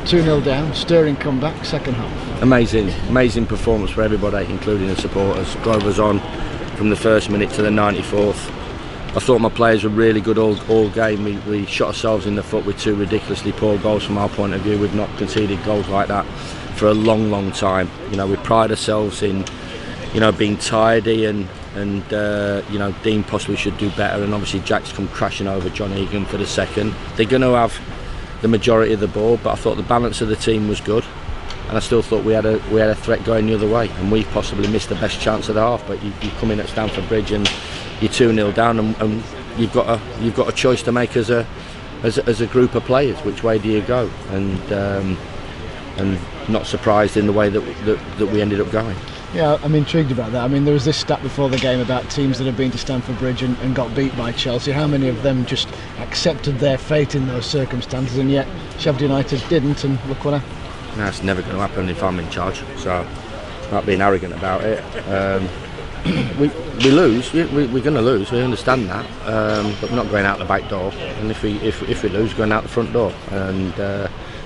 2-0 down, stirring comeback, second half. Amazing performance for everybody, including the supporters. Drove us on from the first minute to the 94th. I thought my players were really good all game. We shot ourselves in the foot with 2 ridiculously poor goals from our point of view. We've not conceded goals like that for a long time. You know, we pride ourselves in, you know, being tidy and you know, Dean possibly should do better, and obviously Jack's come crashing over John Egan for the second. They're going to have the majority of the ball, but I thought the balance of the team was good, and I still thought we had a threat going the other way, and we possibly missed the best chance of the half. But you come in at Stamford Bridge and you're 2-0 down, and you've got a choice to make as a group of players. Which way do you go? And not surprised in the way that we ended up going. Yeah, I'm intrigued about that. I mean, there was this stat before the game about teams that have been to Stamford Bridge and got beat by Chelsea. How many of them just accepted their fate in those circumstances, and yet Sheffield United didn't, and look what happened. No, it's never going to happen if I'm in charge, so not being arrogant about it. We lose, we're going to lose, we understand that, but we're not going out the back door, and if we lose, we're going out the front door. And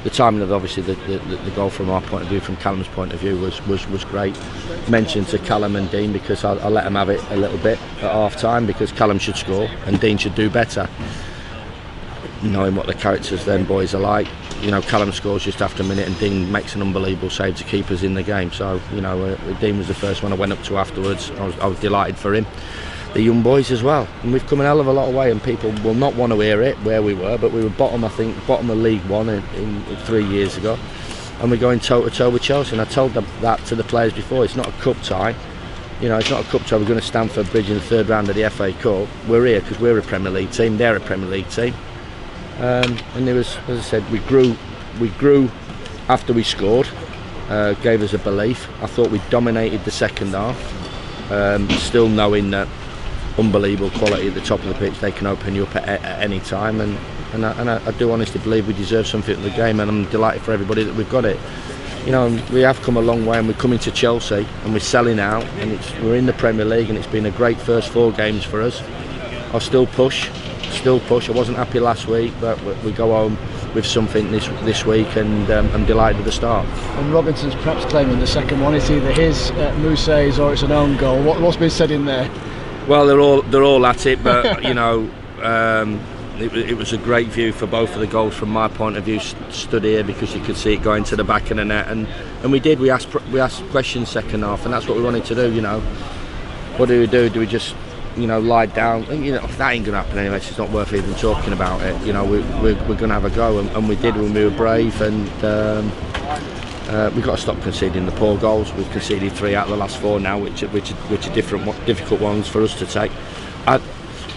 the timing of obviously the goal from our point of view, from Callum's point of view, was great. Mentioned to Callum and Dean, because I let them have it a little bit at half time, because Callum should score and Dean should do better. Knowing what the characters them boys are like, you know, Callum scores just after a minute and Dean makes an unbelievable save to keep us in the game. So, you know, Dean was the first one I went up to afterwards. I was delighted for him. The young boys as well, and we've come a hell of a lot of way, and people will not want to hear it where we were, but we were bottom of League One in 3 years ago, and we're going toe to toe with Chelsea. And I told them that to the players before. It's not a cup tie, you know, it's not a cup tie. We're going to Stamford Bridge in the 3rd round of the FA Cup. We're here because we're a Premier League team, they're a Premier League team. And there was, as I said, we grew after we scored, gave us a belief. I thought we dominated the second half, still knowing that unbelievable quality at the top of the pitch. They can open you up at any time, and I do honestly believe we deserve something in the game, and I'm delighted for everybody that we've got it. You know, we have come a long way, and we're coming to Chelsea and we're selling out, and we're in the Premier League, and it's been a great first 4 games for us. I'll still push. I wasn't happy last week, but we go home with something this week, and I'm delighted with the start. And Robinson's perhaps claiming the second one. It's either his, Mousset's, or it's an own goal. What's been said in there? Well, they're all at it, but you know, it was a great view for both of the goals from my point of view. Stood here because you could see it going to the back of the net, and we did. We asked questions second half, and that's what we wanted to do. You know, what do? Do we just, you know, lie down? You know, that ain't going to happen anyway. So it's not worth even talking about it. You know, we're going to have a go, and we did when we were brave, and we've got to stop conceding the poor goals. We've conceded 3 out of the last 4 now, which are difficult ones for us to take.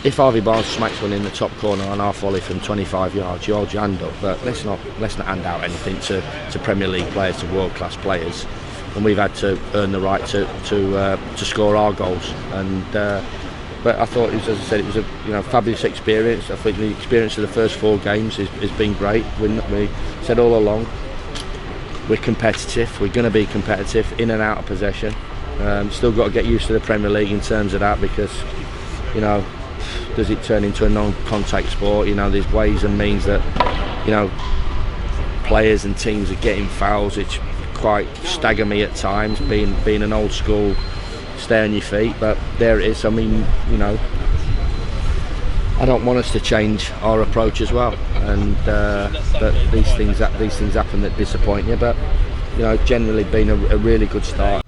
If Harvey Barnes smacks one in the top corner on our volley from 25 yards, you hold your hand up. But let's not hand out anything to Premier League players, to world class players, and we've had to earn the right to score our goals. And but I thought, as I said, it was a fabulous experience. I think the experience of the first 4 games has been great. We said all along, we're competitive. We're going to be competitive in and out of possession. Still got to get used to the Premier League in terms of that, because, you know, does it turn into a non-contact sport? You know, there's ways and means that, you know, players and teams are getting fouls. It's quite stagger me at times, being an old school stay on your feet, but there it is. I mean, you know, I don't want us to change our approach as well, and but these things happen that disappoint you. But, you know, generally been a really good start.